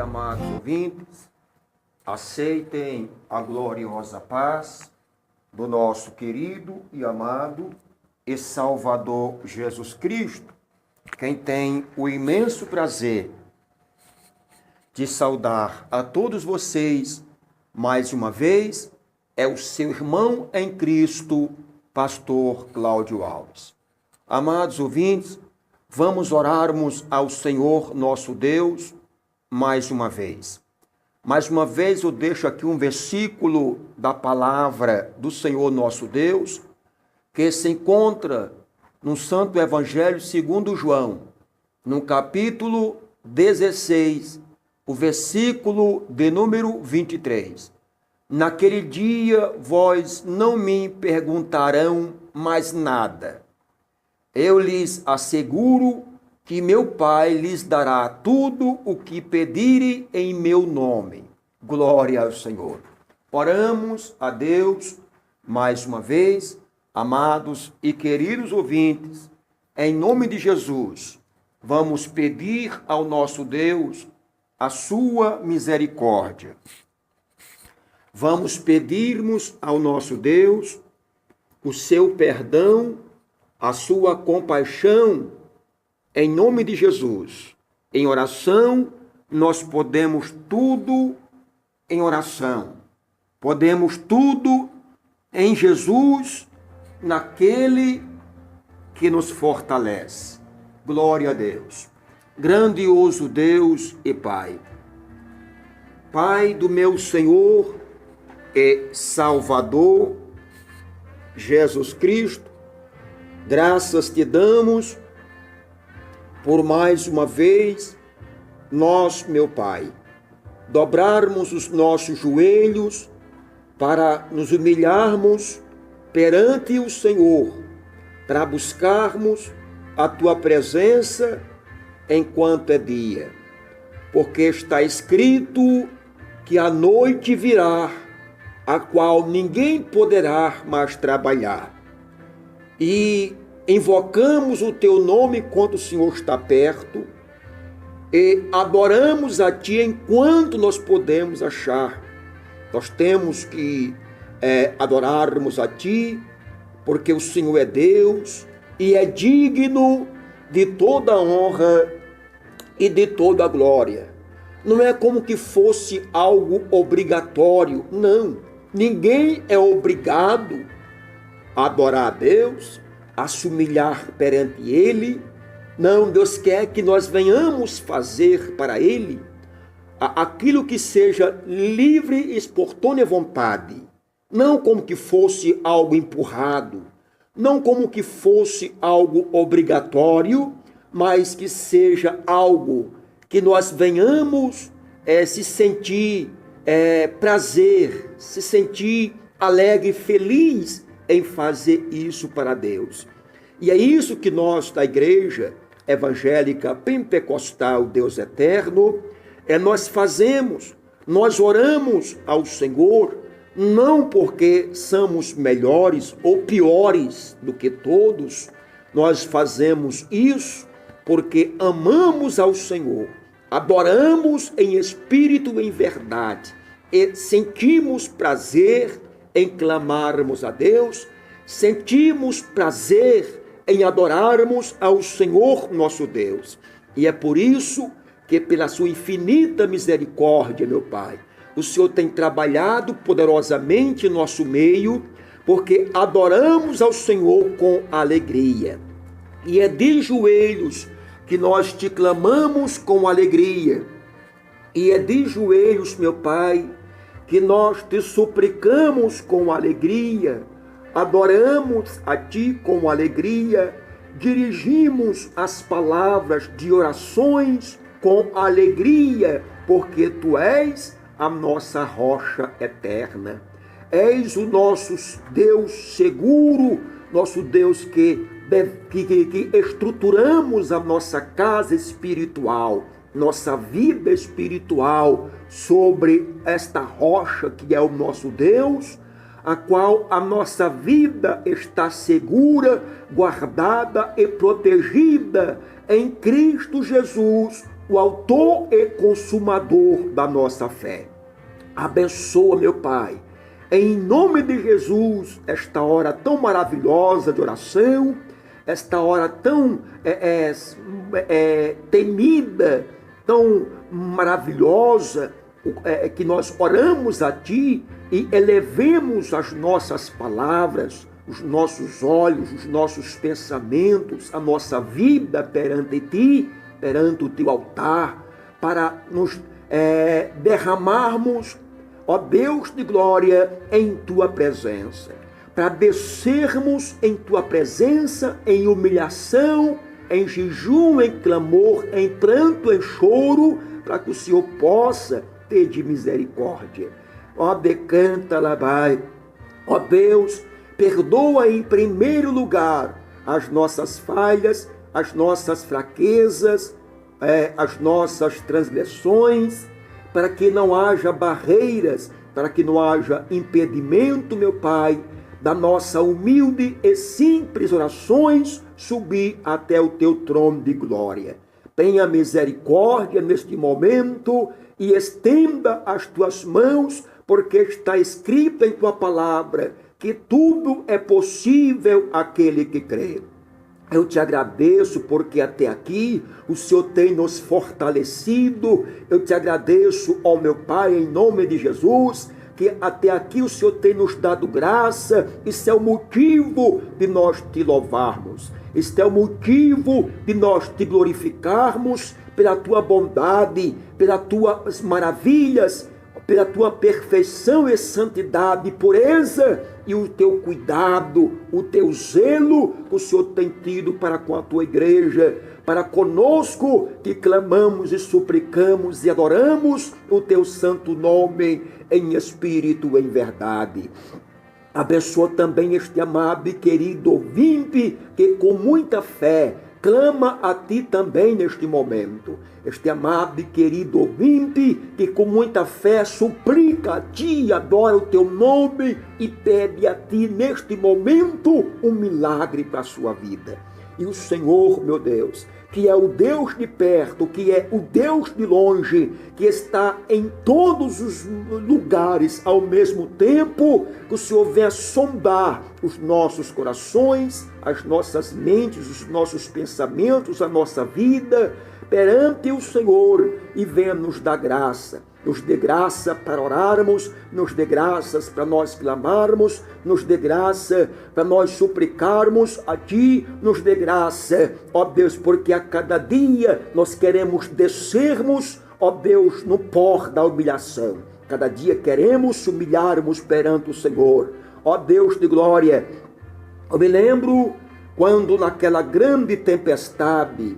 amados ouvintes, aceitem a gloriosa paz do nosso querido e amado e Salvador Jesus Cristo. Quem tem o imenso prazer de saudar a todos vocês mais uma vez é o seu irmão em Cristo, pastor Cláudio Alves. Amados ouvintes, vamos orarmos ao Senhor nosso Deus mais uma vez. Mais uma vez eu deixo aqui um versículo da palavra do Senhor nosso Deus, que se encontra no Santo Evangelho segundo João, no capítulo 16, o versículo de número 23. Naquele dia vós não me perguntarão mais nada. Eu lhes asseguro que meu Pai lhes dará tudo o que pedirem em meu nome. Glória ao Senhor. Oramos a Deus mais uma vez, amados e queridos ouvintes, em nome de Jesus, vamos pedir ao nosso Deus a sua misericórdia. Vamos pedirmos ao nosso Deus o seu perdão, a sua compaixão, em nome de Jesus. Em oração, nós podemos tudo em oração. Podemos tudo em Jesus, naquele que nos fortalece. Glória a Deus. Grandioso Deus e Pai. Pai do meu Senhor e Salvador, Jesus Cristo, graças te damos por mais uma vez nós, meu Pai, dobrarmos os nossos joelhos para nos humilharmos perante o Senhor, para buscarmos a tua presença enquanto é dia. Porque está escrito que a noite virá, a qual ninguém poderá mais trabalhar. E invocamos o teu nome enquanto o Senhor está perto e adoramos a ti enquanto nós podemos achar. Nós temos que adorarmos a ti, porque o Senhor é Deus e é digno de toda honra e de toda glória. Não é como que fosse algo obrigatório, não. Ninguém é obrigado a adorar a Deus, a se humilhar perante Ele. Não, Deus quer que nós venhamos fazer para Ele aquilo que seja livre e espontânea vontade. Não como que fosse algo empurrado, não como que fosse algo obrigatório, mas que seja algo que nós venhamos se sentir prazer, se sentir alegre, feliz em fazer isso para Deus. E é isso que nós da Igreja Evangélica Pentecostal Deus Eterno, nós fazemos, nós oramos ao Senhor, não porque somos melhores ou piores do que todos, nós fazemos isso porque amamos ao Senhor, adoramos em espírito e em verdade, e sentimos prazer em clamarmos a Deus, sentimos prazer em adorarmos ao Senhor nosso Deus. E é por isso que, pela sua infinita misericórdia, meu Pai, o Senhor tem trabalhado poderosamente em nosso meio, porque adoramos ao Senhor com alegria. E é de joelhos que nós te clamamos com alegria. E é de joelhos, meu Pai, que nós te suplicamos com alegria, adoramos a Ti com alegria, dirigimos as palavras de orações com alegria, porque Tu és a nossa rocha eterna. És o nosso Deus seguro, nosso Deus que estruturamos a nossa casa espiritual, nossa vida espiritual sobre esta rocha que é o nosso Deus, a qual a nossa vida está segura, guardada e protegida em Cristo Jesus, o autor e consumador da nossa fé. Abençoa, meu Pai, em nome de Jesus, esta hora tão maravilhosa de oração, esta hora tão temida, tão maravilhosa, que nós oramos a Ti e elevemos as nossas palavras, os nossos olhos, os nossos pensamentos, a nossa vida perante Ti, perante o Teu altar, para nos derramarmos, ó Deus de glória, em Tua presença, para descermos em Tua presença, em humilhação, em jejum, em clamor, em pranto, em choro, para que o Senhor possa ter de misericórdia. Ó decanta labai, ó Deus, perdoa em primeiro lugar as nossas falhas, as nossas fraquezas, as nossas transgressões, para que não haja barreiras, para que não haja impedimento, meu Pai, da nossa humilde e simples orações subir até o Teu trono de glória. Tenha misericórdia neste momento e estenda as Tuas mãos, porque está escrito em Tua palavra que tudo é possível àquele que crê. Eu te agradeço porque até aqui o Senhor tem nos fortalecido. Eu te agradeço, ó meu Pai, em nome de Jesus, que até aqui o Senhor tem nos dado graça. Isso é o motivo de nós te louvarmos. Isso é o motivo de nós te glorificarmos pela tua bondade, pelas tuas maravilhas, pela tua perfeição e santidade e pureza, e o teu cuidado, o teu zelo que o Senhor tem tido para com a tua igreja, para conosco que clamamos e suplicamos e adoramos o teu santo nome em espírito e em verdade. Abençoa também este amado e querido ouvinte que com muita fé clama a ti também neste momento. Este amado e querido ouvinte que com muita fé suplica a ti, adora o teu nome e pede a ti neste momento um milagre para a sua vida. E o Senhor, meu Deus, que é o Deus de perto, que é o Deus de longe, que está em todos os lugares ao mesmo tempo, que o Senhor venha sondar os nossos corações, as nossas mentes, os nossos pensamentos, a nossa vida, perante o Senhor, e venha nos dar graça. Nos dê graça para orarmos, nos dê graças para nós clamarmos, nos dê graça para nós suplicarmos a Ti, nos dê graça, ó Deus, porque a cada dia nós queremos descermos, ó Deus, no pó da humilhação. Cada dia queremos humilharmos perante o Senhor. Ó Deus de glória, eu me lembro quando naquela grande tempestade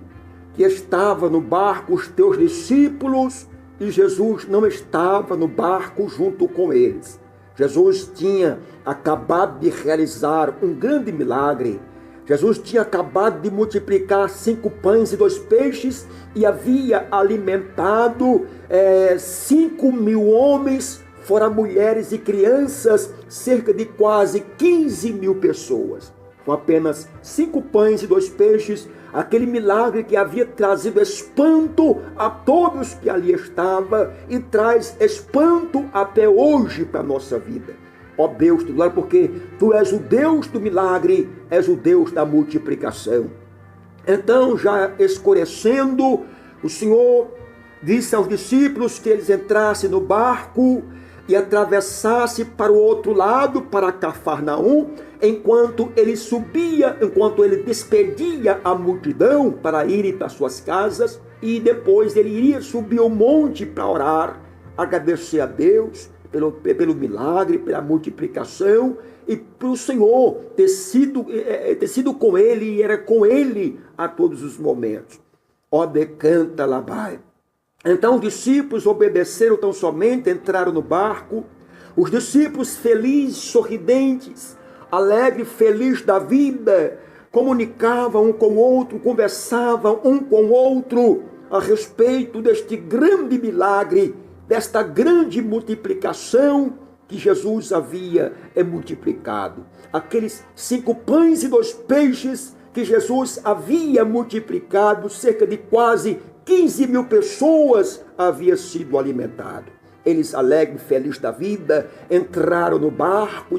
que estava no barco os teus discípulos, e Jesus não estava no barco junto com eles. Jesus tinha acabado de realizar um grande milagre. Jesus tinha acabado de multiplicar 5 pães e 2 peixes e havia alimentado 5.000 homens, fora mulheres e crianças, cerca de quase 15.000 pessoas. Com apenas 5 pães e 2 peixes, aquele milagre que havia trazido espanto a todos que ali estavam e traz espanto até hoje para a nossa vida. Ó Deus de glória, porque Tu és o Deus do milagre, és o Deus da multiplicação. Então, já escurecendo, o Senhor disse aos discípulos que eles entrassem no barco e atravessasse para o outro lado, para Cafarnaum, enquanto ele subia, enquanto ele despedia a multidão para irem para suas casas, e depois ele iria subir o monte para orar, agradecer a Deus pelo milagre, pela multiplicação, e para o Senhor ter sido com ele, e era com ele a todos os momentos. Ó decanta labai. Então os discípulos obedeceram tão somente, entraram no barco. Os discípulos felizes, sorridentes, alegres, felizes da vida, comunicavam um com o outro, conversavam um com o outro a respeito deste grande milagre, desta grande multiplicação que Jesus havia multiplicado. Aqueles 5 pães e 2 peixes que Jesus havia multiplicado, cerca de quase 15.000 pessoas haviam sido alimentadas. Eles, alegres, felizes da vida, entraram no barco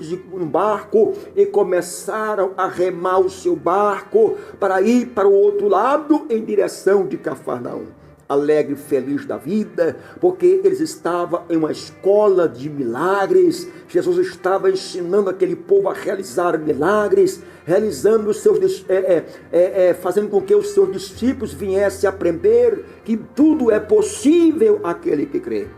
e começaram a remar o seu barco para ir para o outro lado em direção de Cafarnaum. Alegre, feliz da vida, porque eles estavam em uma escola de milagres. Jesus estava ensinando aquele povo a realizar milagres, realizando os seus, fazendo com que os seus discípulos viessem a aprender que tudo é possível àquele que crê.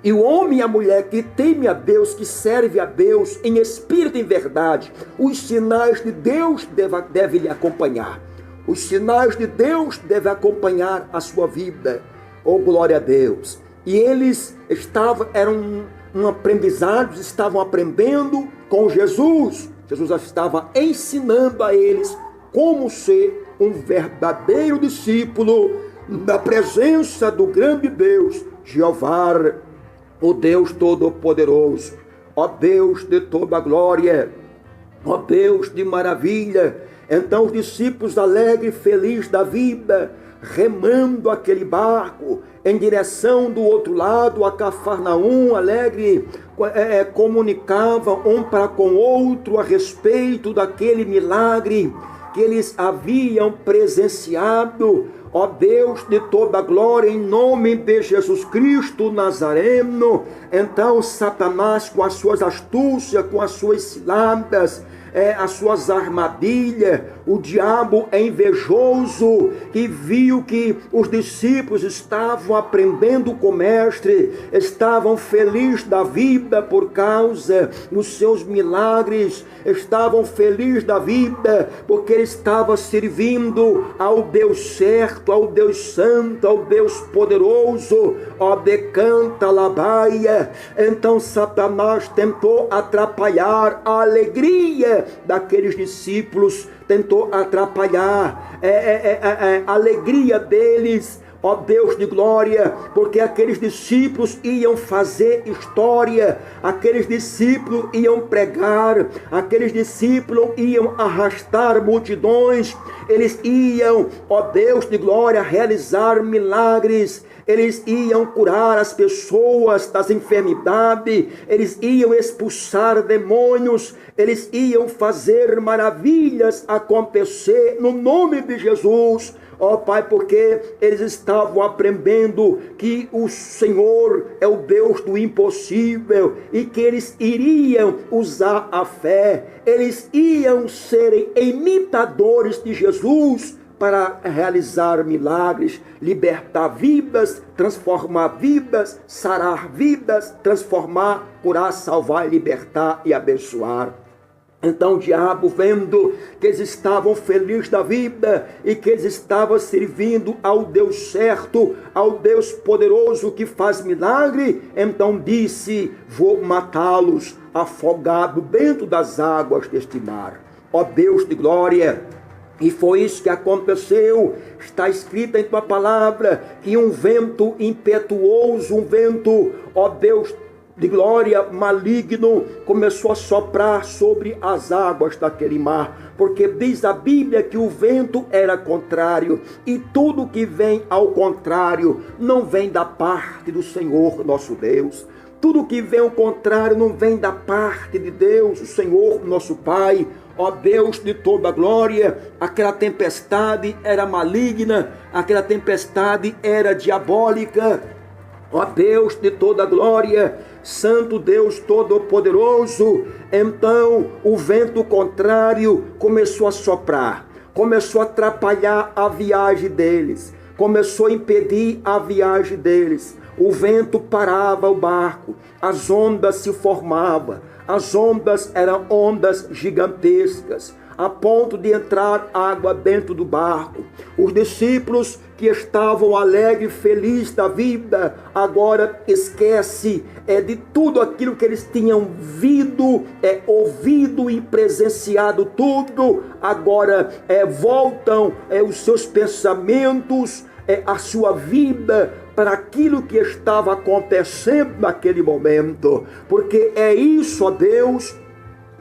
E o homem e a mulher que teme a Deus, que serve a Deus em espírito e em verdade, os sinais de Deus devem lhe acompanhar. Os sinais de Deus devem acompanhar a sua vida. Oh, glória a Deus! E eles eram aprendizados, estavam aprendendo com Jesus. Jesus estava ensinando a eles como ser um verdadeiro discípulo da presença do grande Deus, Jeová, o Deus Todo-Poderoso. Ó Deus de toda a glória, ó Deus de maravilha. Então os discípulos alegres, felizes da vida, remando aquele barco em direção do outro lado, a Cafarnaum, alegre, comunicavam um para com o outro a respeito daquele milagre que eles haviam presenciado. Ó Deus de toda a glória, em nome de Jesus Cristo Nazareno. Então Satanás, com as suas astúcias, com as suas ciladas, as suas armadilhas, o diabo é invejoso, que viu que os discípulos estavam aprendendo com o mestre, estavam felizes da vida por causa dos seus milagres, estavam felizes da vida porque ele estava servindo ao Deus certo, ao Deus santo, ao Deus poderoso. Ó, decanta labaia. Então Satanás tentou atrapalhar a alegria daqueles discípulos, tentou atrapalhar a alegria deles, ó Deus de glória, porque aqueles discípulos iam fazer história, aqueles discípulos iam pregar, aqueles discípulos iam arrastar multidões, eles iam, ó Deus de glória, realizar milagres, eles iam curar as pessoas das enfermidades, eles iam expulsar demônios, eles iam fazer maravilhas acontecer no nome de Jesus. Ó Pai, porque eles estavam aprendendo que o Senhor é o Deus do impossível e que eles iriam usar a fé, eles iam serem imitadores de Jesus para realizar milagres, libertar vidas, transformar vidas, sarar vidas, transformar, curar, salvar, libertar e abençoar. Então o diabo, vendo que eles estavam felizes da vida e que eles estavam servindo ao Deus certo, ao Deus poderoso que faz milagre, então disse: vou matá-los afogado dentro das águas deste mar. Ó Deus de glória! E foi isso que aconteceu. Está escrito em tua palavra que um vento impetuoso, um vento, ó Deus de glória, maligno, começou a soprar sobre as águas daquele mar, porque diz a Bíblia que o vento era contrário, e tudo que vem ao contrário não vem da parte do Senhor nosso Deus. Tudo que vem ao contrário não vem da parte de Deus, o Senhor nosso Pai. Ó Deus de toda a glória, aquela tempestade era maligna, aquela tempestade era diabólica. Ó Deus de toda a glória, Santo Deus Todo-Poderoso, então o vento contrário começou a soprar, começou a atrapalhar a viagem deles, começou a impedir a viagem deles. O vento parava o barco, as ondas se formavam, as ondas eram ondas gigantescas, a ponto de entrar água dentro do barco. Os discípulos que estavam alegres, felizes da vida, agora esquece de tudo aquilo que eles tinham ouvido e presenciado tudo. Agora voltam os seus pensamentos, a sua vida para aquilo que estava acontecendo naquele momento, porque é isso, ó Deus,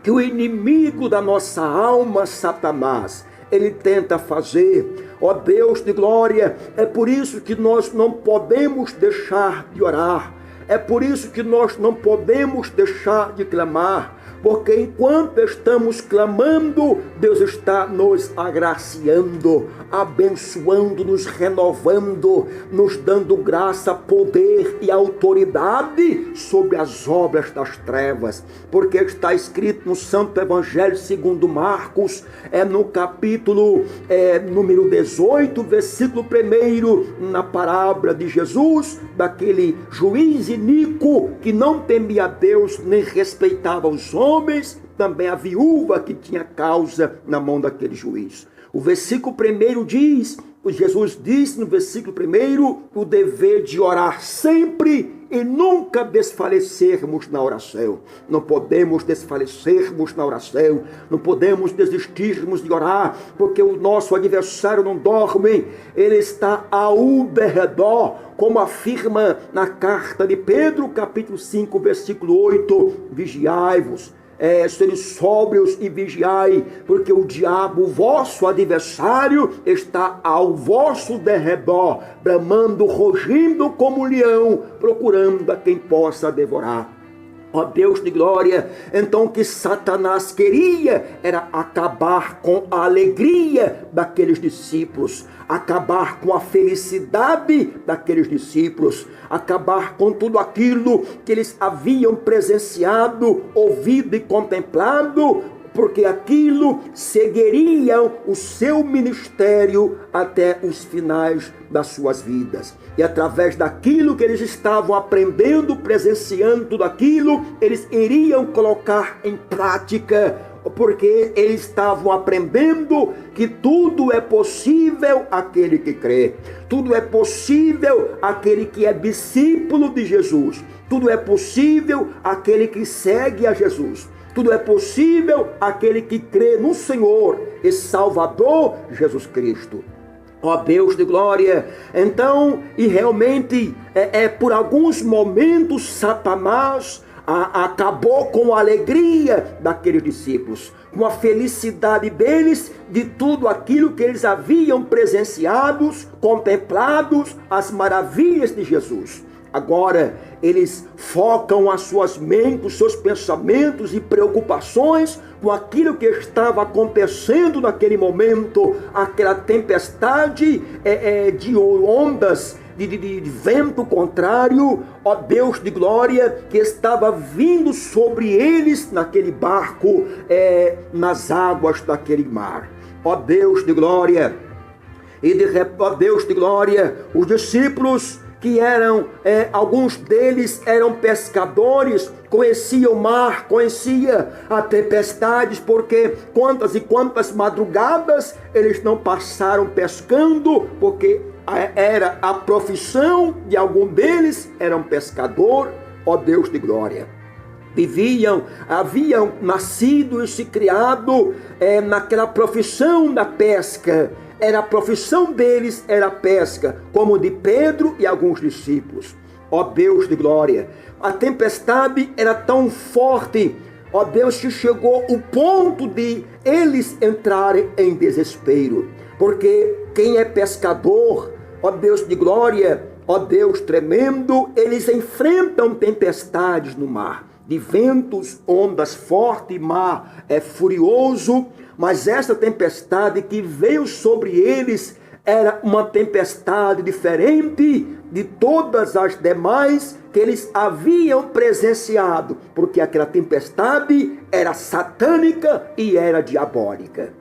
que o inimigo da nossa alma, Satanás, ele tenta fazer. Ó Deus de glória, é por isso que nós não podemos deixar de orar. É por isso que nós não podemos deixar de clamar. Porque enquanto estamos clamando, Deus está nos agraciando, abençoando, nos renovando, nos dando graça, poder e autoridade sobre as obras das trevas. Porque está escrito no Santo Evangelho segundo Marcos, no capítulo número 18, versículo 1, na parábola de Jesus, daquele juiz iníquo que não temia a Deus nem respeitava os homens, também a viúva que tinha causa na mão daquele juiz. O versículo 1 diz, Jesus disse no versículo 1, o dever de orar sempre e nunca desfalecermos na oração. Não podemos desfalecermos na oração, não podemos desistirmos de orar, porque o nosso adversário não dorme, ele está ao derredor, como afirma na carta de Pedro, capítulo 5, versículo 8, vigiai-vos. Seres sóbrios e vigiai, porque o diabo, vosso adversário, está ao vosso derredor, bramando, rugindo como um leão, procurando a quem possa devorar. Ó Deus de glória, então o que Satanás queria era acabar com a alegria daqueles discípulos, acabar com a felicidade daqueles discípulos, acabar com tudo aquilo que eles haviam presenciado, ouvido e contemplado, porque aquilo seguiria o seu ministério até os finais das suas vidas. E através daquilo que eles estavam aprendendo, presenciando tudo aquilo, eles iriam colocar em prática, porque eles estavam aprendendo que tudo é possível àquele que crê. Tudo é possível àquele que é discípulo de Jesus. Tudo é possível àquele que segue a Jesus. Tudo é possível àquele que crê no Senhor e Salvador Jesus Cristo. Ó Deus de glória, então, e realmente, por alguns momentos, Satanás acabou com a alegria daqueles discípulos, com a felicidade deles, de tudo aquilo que eles haviam presenciados, contemplados, as maravilhas de Jesus. Agora, eles focam as suas mentes, os seus pensamentos e preocupações com aquilo que estava acontecendo naquele momento, aquela tempestade de ondas, de vento contrário, ó Deus de glória, que estava vindo sobre eles naquele barco, nas águas daquele mar. Ó Deus de glória, ó Deus de glória, os discípulos que eram, alguns deles eram pescadores, conheciam o mar, conhecia a tempestades, porque quantas e quantas madrugadas eles não passaram pescando, porque era a profissão de algum deles, era um pescador, ó Deus de glória. Haviam nascido e se criado naquela profissão da pesca. A profissão deles era a pesca, como de Pedro e alguns discípulos. Ó Deus de glória, a tempestade era tão forte, ó Deus, que chegou o ponto de eles entrarem em desespero. Porque quem é pescador, ó Deus de glória, ó Deus tremendo, eles enfrentam tempestades no mar, de ventos, ondas fortes, mar furioso. Mas essa tempestade que veio sobre eles era uma tempestade diferente de todas as demais que eles haviam presenciado, porque aquela tempestade era satânica e era diabólica.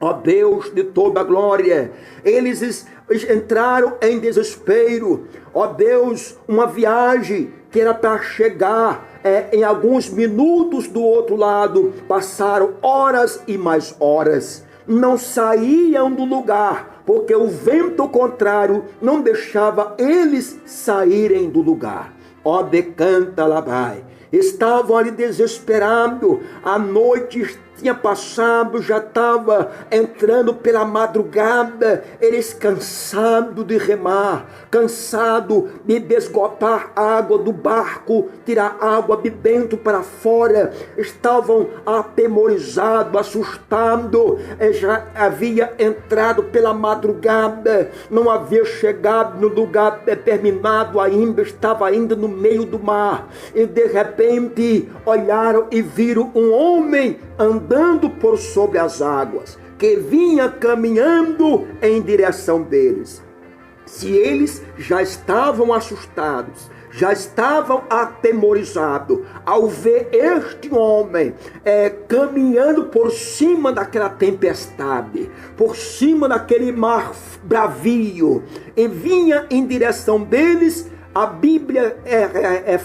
Ó Deus de toda a glória, eles entraram em desespero. Ó Deus, uma viagem que era para chegar em alguns minutos do outro lado, passaram horas e mais horas, não saíam do lugar, porque o vento contrário não deixava eles saírem do lugar. Ó decanta labai. estavam ali desesperados, a noite tinha passado, já estava entrando pela madrugada, eles cansados de remar, cansados de esgotar água do barco, tirar água de dentro para fora, estavam atemorizados, assustados, já havia entrado pela madrugada, não havia chegado no lugar determinado ainda, estava ainda no meio do mar, e de repente olharam e viram um homem andando por sobre as águas, que vinha caminhando em direção deles. Se eles já estavam assustados, já estavam atemorizados ao ver este homem caminhando por cima daquela tempestade, por cima daquele mar bravio, e vinha em direção deles, a Bíblia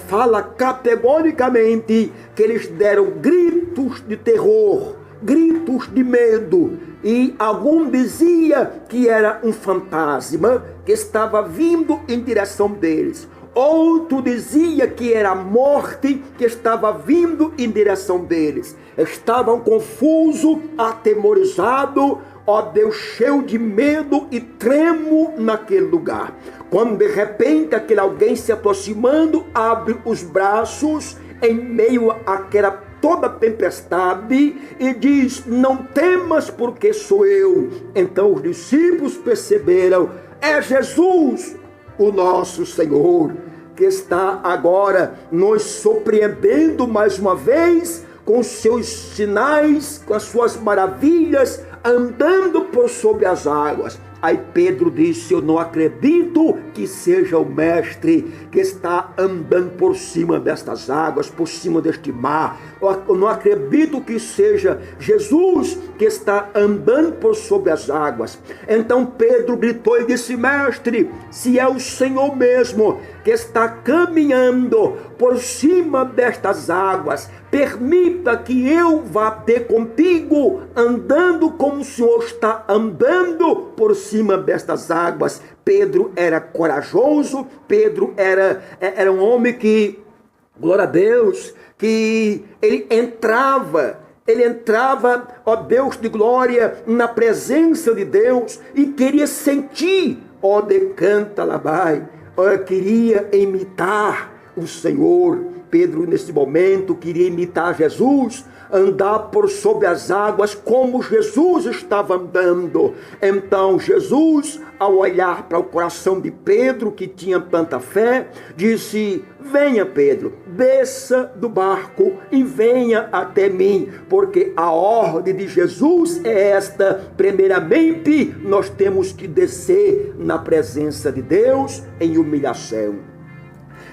fala categoricamente que eles deram gritos de terror, gritos de medo, e algum dizia que era um fantasma que estava vindo em direção deles. Outro dizia que era a morte que estava vindo em direção deles. Estavam confusos, atemorizados, ó Deus, cheio de medo e tremo naquele lugar. Quando de repente aquele alguém se aproximando, abre os braços em meio àquela toda tempestade e diz: não temas, porque sou eu. Então os discípulos perceberam: é Jesus, o nosso Senhor, que está agora nos surpreendendo mais uma vez com seus sinais, com as suas maravilhas, andando por sobre as águas. Aí Pedro disse: eu não acredito que seja o mestre que está andando por cima destas águas, por cima deste mar. Eu não acredito que seja Jesus que está andando por sobre as águas. Então Pedro gritou e disse: mestre, se é o Senhor mesmo que está caminhando por cima destas águas, permita que eu vá ter contigo, andando como o Senhor está andando por cima destas águas. Pedro era corajoso, Pedro era um homem que, glória a Deus, que ele entrava, ó Deus de glória, na presença de Deus, e queria sentir, ó decanta labai, queria imitar o Senhor. Pedro, nesse momento, queria imitar Jesus, andar por sobre as águas como Jesus estava andando. Então Jesus, ao olhar para o coração de Pedro, que tinha tanta fé, disse: venha Pedro, desça do barco e venha até mim, porque a ordem de Jesus é esta: primeiramente nós temos que descer na presença de Deus em humilhação.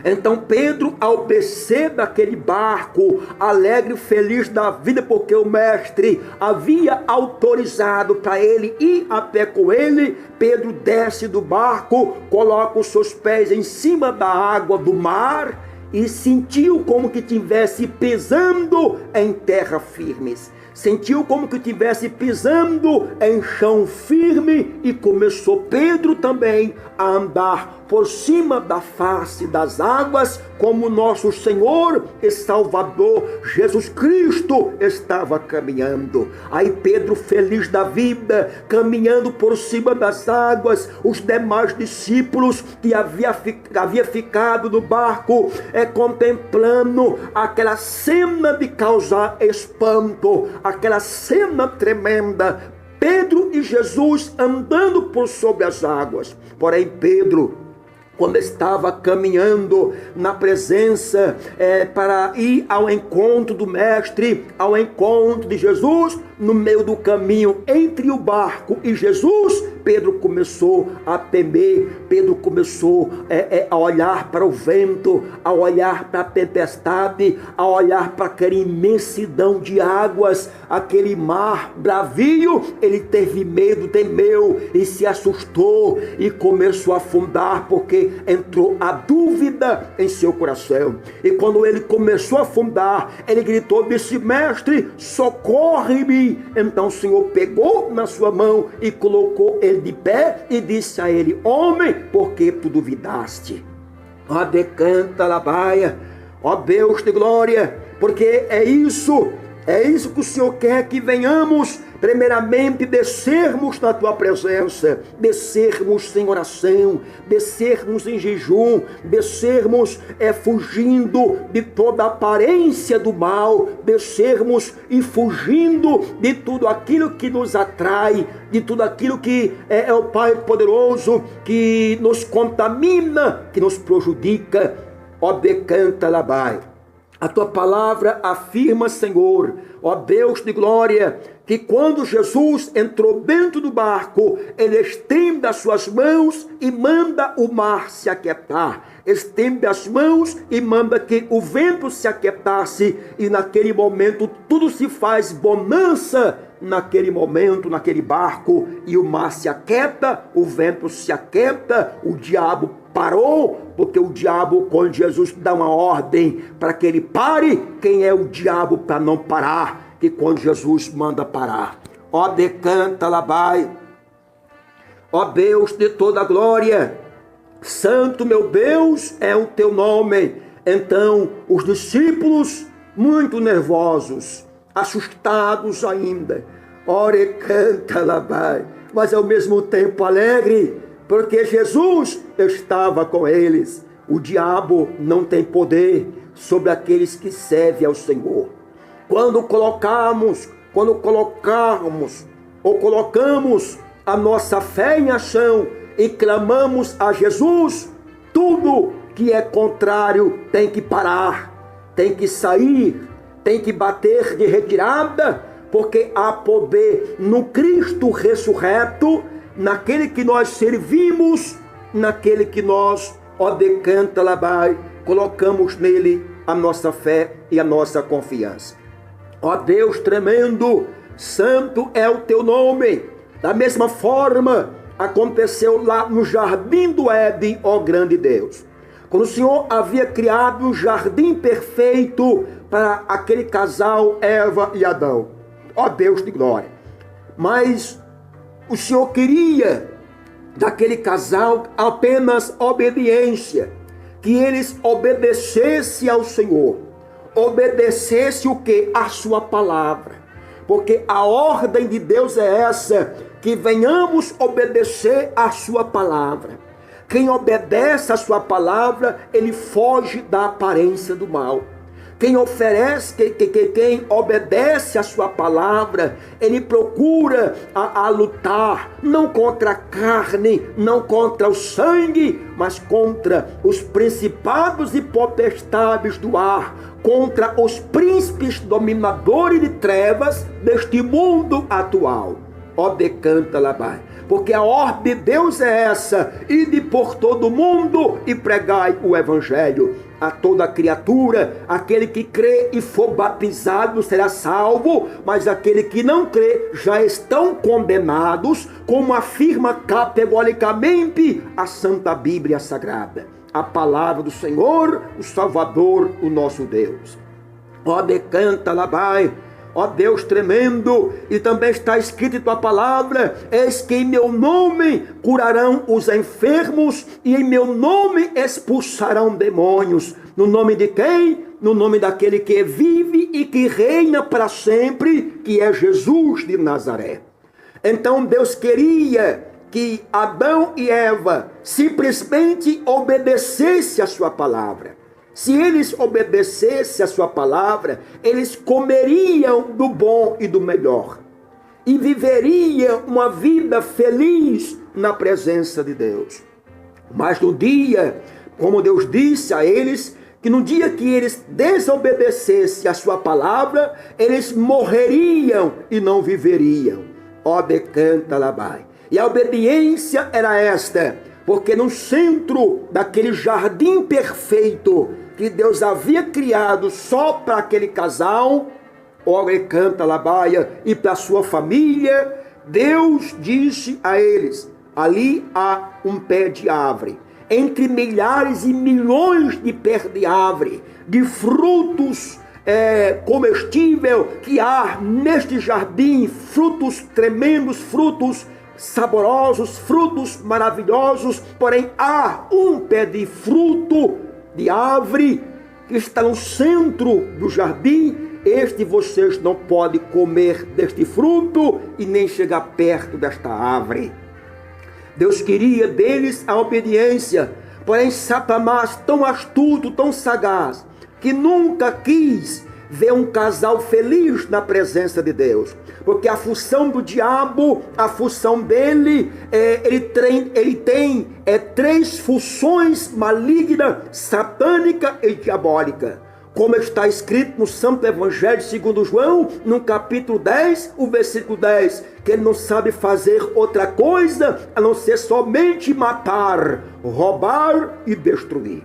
Então Pedro, ao descer daquele barco, alegre e feliz da vida, porque o mestre havia autorizado para ele ir a pé com ele, Pedro desce do barco, coloca os seus pés em cima da água do mar e sentiu como que estivesse pisando em terra firmes. Sentiu como que estivesse pisando em chão firme, e começou Pedro também a andar por cima da face das águas, como nosso Senhor e Salvador Jesus Cristo estava caminhando. Aí Pedro, feliz da vida, caminhando por cima das águas, os demais discípulos que havia ficado no barco, contemplando aquela cena de causar espanto, aquela cena tremenda, Pedro e Jesus andando por sobre as águas. Porém Pedro, quando estava caminhando na presença para ir ao encontro do mestre, ao encontro de Jesus, no meio do caminho entre o barco e Jesus, Pedro começou a temer, Pedro começou a olhar para o vento, a olhar para a tempestade, a olhar para aquela imensidão de águas, aquele mar bravio. Ele teve medo, temeu e se assustou e começou a afundar, porque entrou a dúvida em seu coração. E quando ele começou a afundar, ele gritou, disse: mestre, socorre-me. Então o Senhor pegou na sua mão e colocou ele de pé e disse a ele: homem, por que tu duvidaste? Decanta labaia. Ó Deus de glória, porque é isso que o Senhor quer, que venhamos primeiramente descermos na tua presença, descermos em oração, descermos em jejum, descermos fugindo de toda aparência do mal, descermos e fugindo de tudo aquilo que nos atrai, de tudo aquilo que é o Pai poderoso, que nos contamina, que nos prejudica. Ó decanta labai. A tua palavra afirma, Senhor, ó Deus de glória, que quando Jesus entrou dentro do barco, ele estende as suas mãos e manda o mar se aquietar. Estende as mãos e manda que o vento se aquietasse, e naquele momento tudo se faz bonança. Naquele momento, naquele barco, e o mar se aquieta, o vento se aquieta, o diabo parou, porque o diabo, quando Jesus dá uma ordem para que ele pare, quem é o diabo para não parar? Que quando Jesus manda parar. Ó decanta labai, ó Deus de toda glória, santo meu Deus é o teu nome. Então os discípulos, muito nervosos, assustados ainda, ore canta labai, mas ao mesmo tempo alegre, porque Jesus estava com eles. O diabo não tem poder sobre aqueles que servem ao Senhor. Quando colocamos a nossa fé em ação e clamamos a Jesus, tudo que é contrário tem que parar, tem que sair, tem que bater de retirada, porque há poder no Cristo ressurreto, naquele que nós servimos, naquele que nós, ó decanta labai, colocamos nele a nossa fé e a nossa confiança. Ó Deus tremendo, santo é o teu nome. Da mesma forma aconteceu lá no jardim do Éden, ó grande Deus, quando o Senhor havia criado um jardim perfeito para aquele casal, Eva e Adão. Ó Deus de glória, mas o Senhor queria daquele casal apenas obediência, que eles obedecessem ao Senhor, obedecessem o que? A sua palavra, porque a ordem de Deus é essa, que venhamos obedecer a sua palavra. Quem obedece a sua palavra, ele foge da aparência do mal. Quem obedece a sua palavra, ele procura a lutar, não contra a carne, não contra o sangue, mas contra os principados e potestades do ar, contra os príncipes dominadores de trevas deste mundo atual. Ó decanta labai, porque a ordem de Deus é essa: ide por todo o mundo e pregai o evangelho a toda criatura. Aquele que crê e for batizado será salvo, mas aquele que não crê já estão condenados, como afirma categoricamente a Santa Bíblia Sagrada, a palavra do Senhor, o Salvador, o nosso Deus. Ó decanta labai, ó Deus tremendo, e também está escrito em tua palavra: eis que em meu nome curarão os enfermos, e em meu nome expulsarão demônios. No nome de quem? No nome daquele que vive e que reina para sempre, que é Jesus de Nazaré. Então Deus queria que Adão e Eva simplesmente obedecessem a sua palavra. Se eles obedecessem a sua palavra, eles comeriam do bom e do melhor, e viveriam uma vida feliz na presença de Deus. Mas no dia, como Deus disse a eles, que no dia que eles desobedecessem a sua palavra, eles morreriam e não viveriam. Ó decanta labai. E a obediência era esta, porque no centro daquele jardim perfeito que Deus havia criado só para aquele casal, ó decanta labai, e para sua família, Deus disse a eles: ali há um pé de árvore, entre milhares e milhões de pés de árvore, de frutos comestível que há neste jardim, frutos tremendos, frutos saborosos, frutos maravilhosos, porém há um pé de fruto de árvore que está no centro do jardim, vocês não podem comer deste fruto e nem chegar perto desta árvore. Deus queria deles a obediência, porém Satanás, tão astuto, tão sagaz, que nunca quis ver um casal feliz na presença de Deus. Porque a função do diabo, a função dele, ele tem três funções malignas, satânica e diabólica. Como está escrito no Santo Evangelho segundo João, no capítulo 10, o versículo 10, que ele não sabe fazer outra coisa a não ser somente matar, roubar e destruir.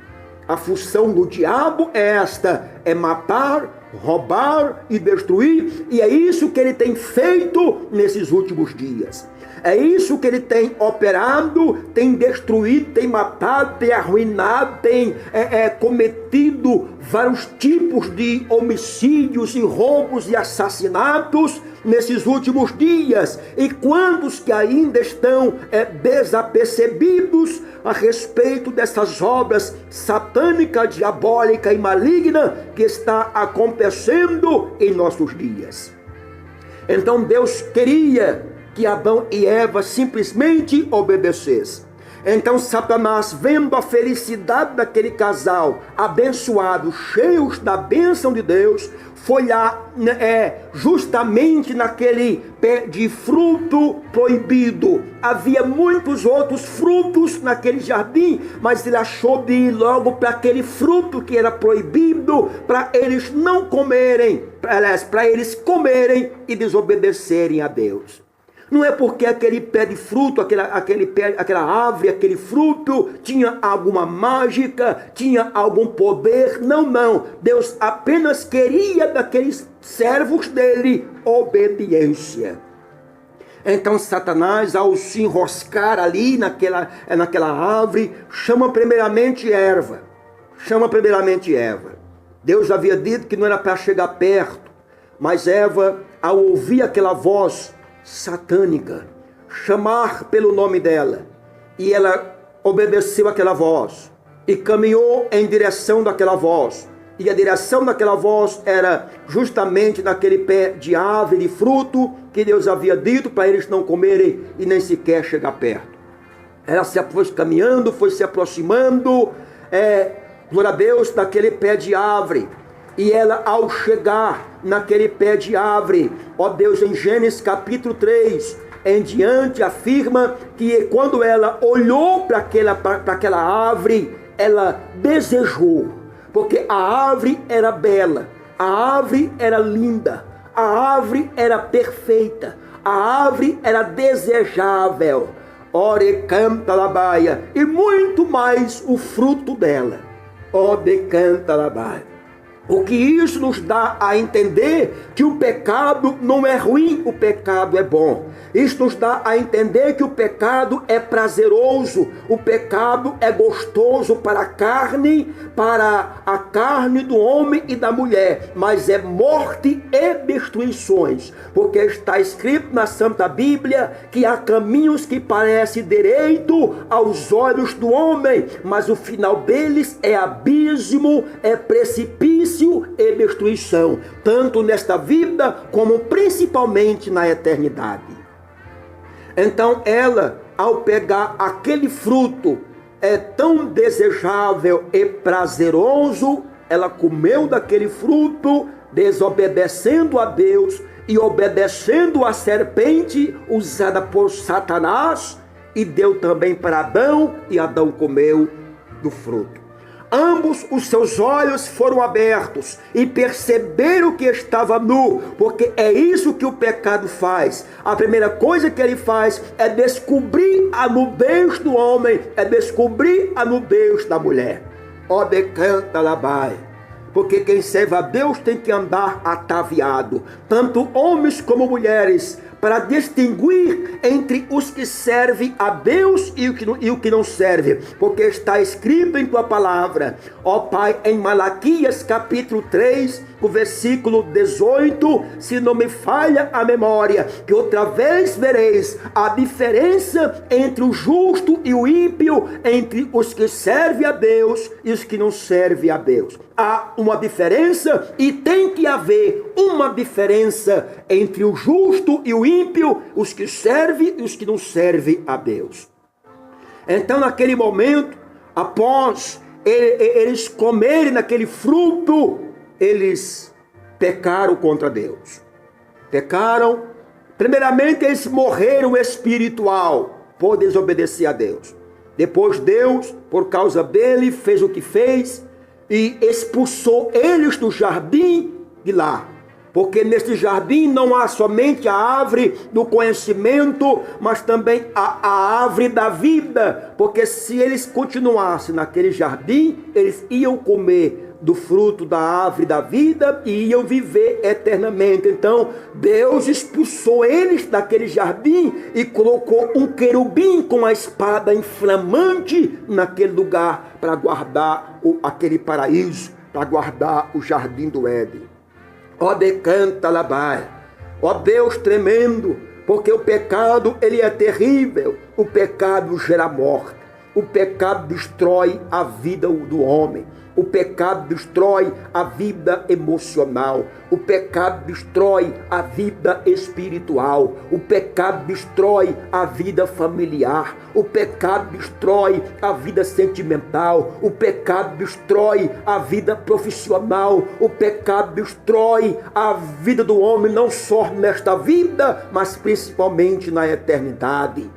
A função do diabo é esta, é matar, roubar e destruir, e é isso que ele tem feito nesses últimos dias. É isso que ele tem operado, tem destruído, tem matado, tem arruinado, tem cometido vários tipos de homicídios e roubos e assassinatos nesses últimos dias. E quantos que ainda estão desapercebidos a respeito dessas obras satânica, diabólica e maligna que está acontecendo em nossos dias. Então Deus queria que Adão e Eva simplesmente obedecessem. Então Satanás, vendo a felicidade daquele casal abençoado, cheios da bênção de Deus, foi lá justamente naquele pé de fruto proibido. Havia muitos outros frutos naquele jardim, mas ele achou de ir logo para aquele fruto que era proibido, para eles não comerem, para eles comerem e desobedecerem a Deus. Não é porque aquele pé de fruto, aquela árvore, aquele fruto tinha alguma mágica, tinha algum poder. Não. Deus apenas queria daqueles servos dele obediência. Então Satanás, ao se enroscar ali naquela árvore, chama primeiramente Eva. Deus havia dito que não era para chegar perto, mas Eva, ao ouvir aquela voz satânica, chamar pelo nome dela, e ela obedeceu aquela voz e caminhou em direção daquela voz, e a direção daquela voz era justamente naquele pé de árvore de fruto que Deus havia dito para eles não comerem e nem sequer chegar perto. Ela foi caminhando, foi se aproximando, glória a Deus, daquele pé de árvore. E ela, ao chegar naquele pé de árvore, ó Deus, em Gênesis capítulo 3, em diante, afirma que quando ela olhou para aquela árvore, ela desejou, porque a árvore era bela, a árvore era linda, a árvore era perfeita, a árvore era desejável, ore canta labaia, e muito mais o fruto dela, ore canta labaia. O que isso nos dá a entender que o pecado não é ruim, o pecado é bom. Isso nos dá a entender que o pecado é prazeroso, o pecado é gostoso para a carne do homem e da mulher, mas é morte e destruições, porque está escrito na Santa Bíblia que há caminhos que parecem direito aos olhos do homem, mas o final deles é abismo, é precipício e destruição, tanto nesta vida como principalmente na eternidade. Então ela, ao pegar aquele fruto tão desejável e prazeroso, ela comeu daquele fruto, desobedecendo a Deus e obedecendo a serpente usada por Satanás, e deu também para Adão, e Adão comeu do fruto. Ambos os seus olhos foram abertos e perceberam que estava nu, porque é isso que o pecado faz. A primeira coisa que ele faz é descobrir a nudez do homem, é descobrir a nudez da mulher. Ó, decanta labai. Porque quem serve a Deus tem que andar ataviado, tanto homens como mulheres, para distinguir entre os que servem a Deus e o que não serve, porque está escrito em tua palavra, ó Pai, em Malaquias capítulo 3, o versículo 18, se não me falha a memória, que outra vez vereis a diferença entre o justo e o ímpio, entre os que servem a Deus e os que não servem a Deus. Há uma diferença e tem que haver uma diferença entre o justo e o ímpio, os que servem e os que não servem a Deus. Então, naquele momento, após eles comerem naquele fruto, eles pecaram contra Deus. Pecaram. Primeiramente, eles morreram espiritual por desobedecer a Deus. Depois, Deus, por causa dele, fez o que fez e expulsou eles do jardim de lá. Porque nesse jardim não há somente a árvore do conhecimento, mas também a árvore da vida. Porque se eles continuassem naquele jardim, eles iam comer do fruto da árvore da vida e iam viver eternamente. Então, Deus expulsou eles daquele jardim e colocou um querubim com a espada inflamante naquele lugar para guardar aquele paraíso, para guardar o jardim do Éden. Ó decanta labai, ó Deus tremendo, porque o pecado ele é terrível, o pecado gera morte, o pecado destrói a vida do homem, o pecado destrói a vida emocional, o pecado destrói a vida espiritual, o pecado destrói a vida familiar, o pecado destrói a vida sentimental, o pecado destrói a vida profissional, o pecado destrói a vida do homem não só nesta vida, mas principalmente na eternidade.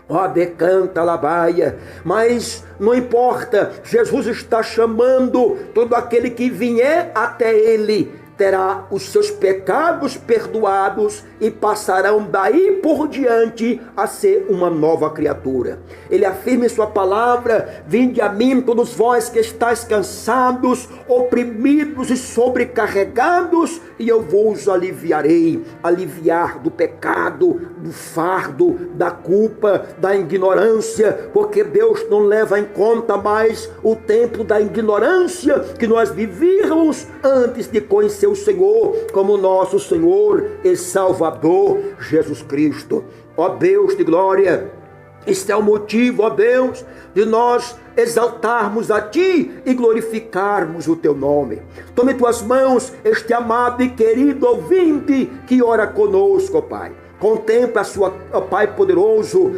Ó, decanta labaia, mas não importa, Jesus está chamando todo aquele que vier até ele, terá os seus pecados perdoados e passarão daí por diante a ser uma nova criatura. Ele afirma em sua palavra: vinde a mim todos vós que estáis cansados, oprimidos e sobrecarregados, e eu vos aliviarei. Aliviar do pecado, do fardo, da culpa, da ignorância, porque Deus não leva em conta mais o tempo da ignorância que nós vivíamos antes de conhecer o Senhor como nosso Senhor e Salvador Jesus Cristo. Ó Deus de glória, este é o motivo, ó Deus, de nós exaltarmos a Ti e glorificarmos o Teu nome. Tome em Tuas mãos este amado e querido ouvinte que ora conosco, ó Pai. Contempla a sua, ó Pai poderoso,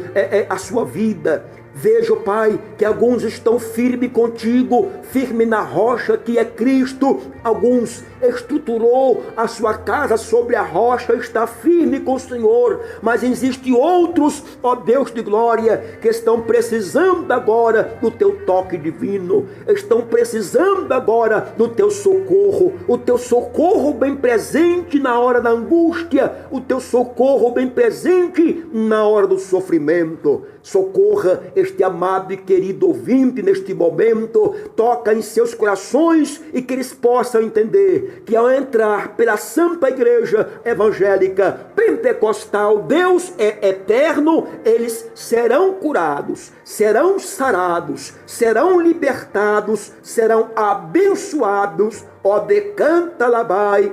a sua vida. Veja, Pai, que alguns estão firmes contigo, firme na rocha que é Cristo. Alguns estruturou a sua casa sobre a rocha, está firme com o Senhor. Mas existem outros, ó Deus de glória, que estão precisando agora do teu toque divino. Estão precisando agora do teu socorro. O teu socorro bem presente na hora da angústia. O teu socorro bem presente na hora do sofrimento. Socorra este amado e querido ouvinte neste momento, toca em seus corações e que eles possam entender que ao entrar pela Santa Igreja Evangélica Pentecostal, Deus é eterno, eles serão curados, serão sarados, serão libertados, serão abençoados. Ó, decanta labai,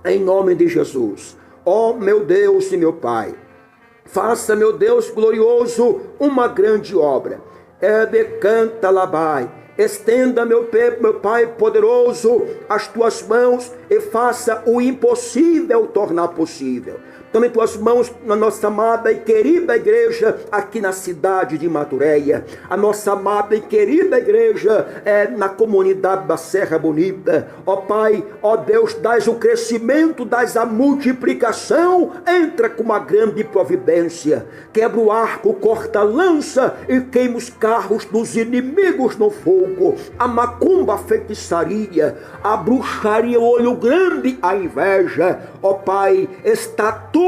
em nome de Jesus. Ó meu Deus e meu Pai, faça, meu Deus glorioso, uma grande obra. Decanta labai. Estenda, meu Pai poderoso, as tuas mãos e faça o impossível tornar possível. Tome tuas mãos na nossa amada e querida igreja aqui na cidade de Maturéia. A nossa amada e querida igreja na comunidade da Serra Bonita. Ó Pai, ó Deus, dás o crescimento, dás a multiplicação. Entra com uma grande providência. Quebra o arco, corta a lança e queima os carros dos inimigos no fogo. A macumba, a feitiçaria, a bruxaria, o olho grande, a inveja. Ó Pai, está tudo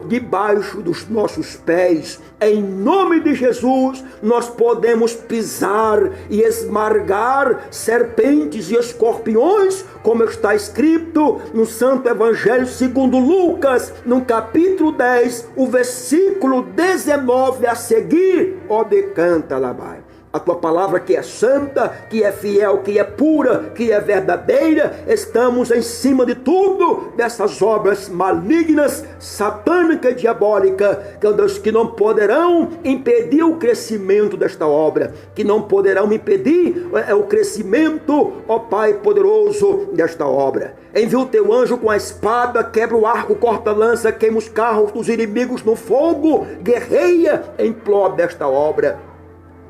debaixo dos nossos pés. Em nome de Jesus, nós podemos pisar e esmagar serpentes e escorpiões, como está escrito no Santo Evangelho segundo Lucas, no capítulo 10, o versículo 19 a seguir. Ó, decanta labai. a tua palavra que é santa, que é fiel, que é pura, que é verdadeira. Estamos em cima de tudo dessas obras malignas, satânicas e diabólicas, que não poderão impedir o crescimento desta obra, que não poderão impedir o crescimento, ó Pai poderoso, desta obra. Envia o teu anjo com a espada, quebra o arco, corta a lança, queima os carros dos inimigos no fogo, guerreia em prol desta obra.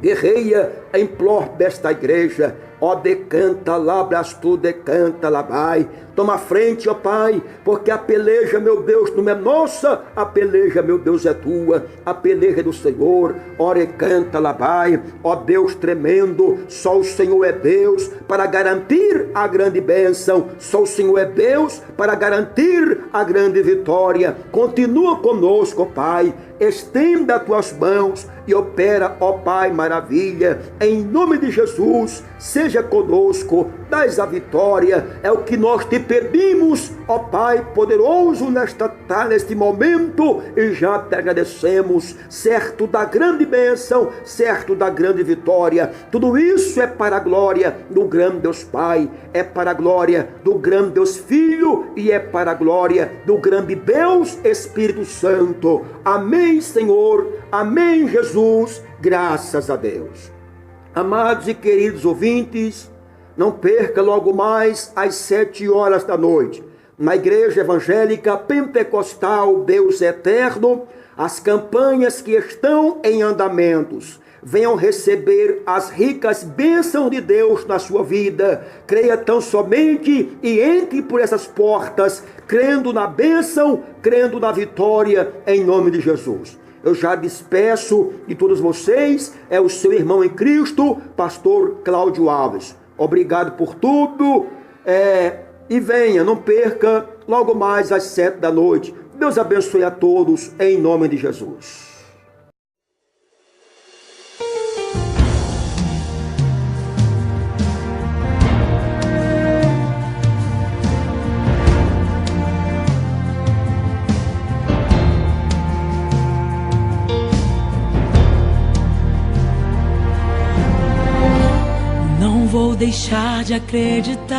Guerreia em prol desta igreja. Ó, decanta lá, brastu, decanta lá, vai. Toma frente, ó Pai, porque a peleja, meu Deus, não é nossa, a peleja, meu Deus, é tua, a peleja é do Senhor. Ora, canta lá, vai. Ó Deus tremendo, só o Senhor é Deus para garantir a grande bênção, só o Senhor é Deus para garantir a grande vitória. Continua conosco, ó Pai, estenda as tuas mãos e opera, ó Pai, maravilha, em nome de Jesus. Seja conosco, dás a vitória, é o que nós te pedimos, ó Pai poderoso, neste momento, e já te agradecemos, certo da grande bênção, certo da grande vitória. Tudo isso é para a glória do grande Deus Pai, é para a glória do grande Deus Filho e é para a glória do grande Deus Espírito Santo. Amém, Senhor, amém, Jesus, graças a Deus. Amados e queridos ouvintes, não perca logo mais às 7 horas da noite, na Igreja Evangélica Pentecostal Deus Eterno, as campanhas que estão em andamentos. Venham receber as ricas bênçãos de Deus na sua vida. Creia tão somente e entre por essas portas, crendo na bênção, crendo na vitória, em nome de Jesus. Eu já despeço de todos vocês, é o seu irmão em Cristo, pastor Cláudio Alves. Obrigado por tudo, e venha, não perca, logo mais às 7 da noite. Deus abençoe a todos, em nome de Jesus. Vou deixar de acreditar,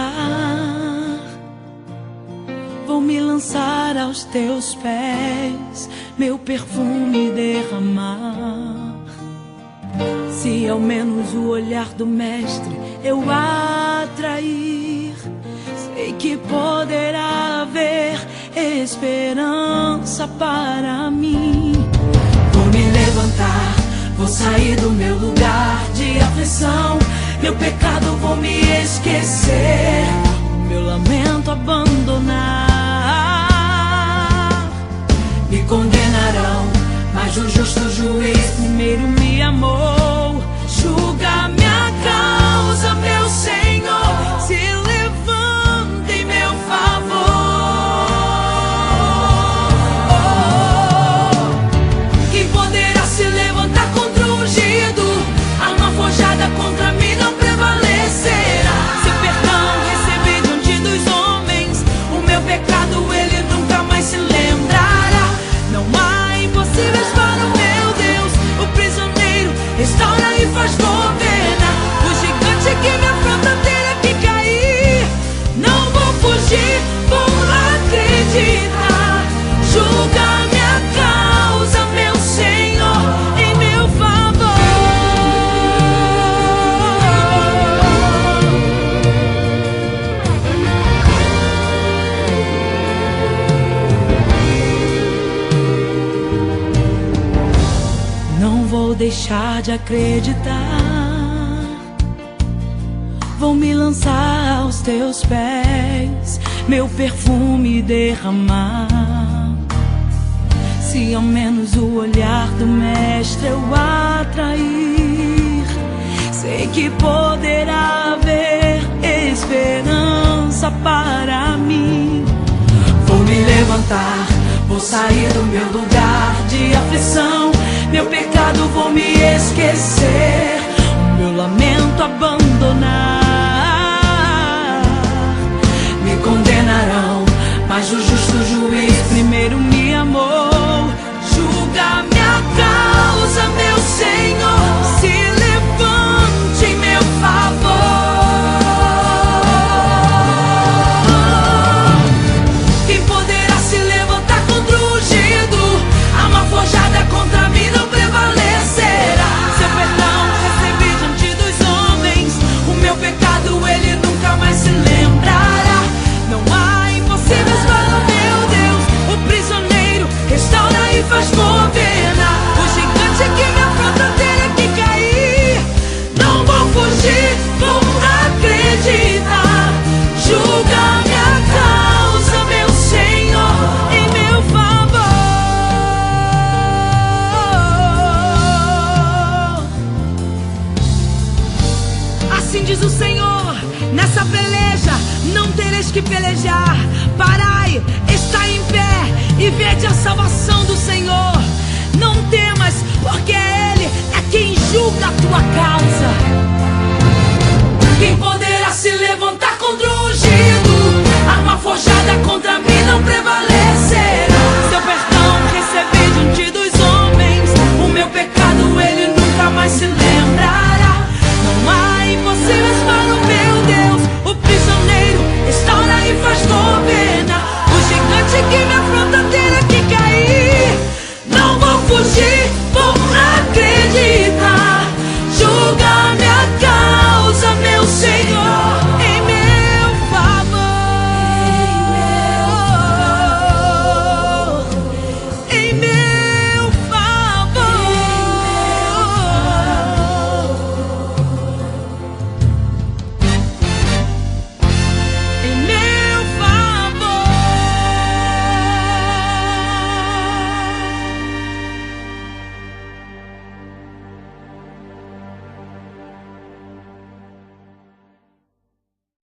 vou me lançar aos teus pés, meu perfume derramar. Se ao menos o olhar do mestre eu atrair, sei que poderá haver esperança para mim. Vou me levantar, vou sair do meu lugar de aflição. Meu pecado vou me esquecer, meu lamento abandonar. Me condenarão, mas o justo juiz primeiro me amou. Julga minha causa, meu Senhor, se levanta em meu favor. Quem poderá se levantar contra o ungido? Arma forjada contra mim não prevalecerá. Se o perdão recebi diante dos homens, o meu pecado ele nunca mais se lembrará. Não há impossíveis para o meu Deus, o prisioneiro restaura e faz governar. O gigante que me afronta terá que cair. Não vou fugir, vou acreditar. Julga minha causa, meu Senhor, em meu favor. Não vou deixar de acreditar, vou me lançar aos teus pés, meu perfume derramar. Se ao menos o olhar do mestre eu atrair, sei que poderá haver esperança para mim. Vou me levantar, vou sair do meu lugar de aflição. Meu pecado vou me esquecer, o meu lamento abandonar. Me condenarão, mas o justo juiz primeiro me amou. Julga minha causa, meu Senhor, se levanta temos que pelejar. Parai, está em pé e vede a salvação do Senhor. Não temas, porque Ele é quem julga a tua causa. Quem poderá se levantar contra o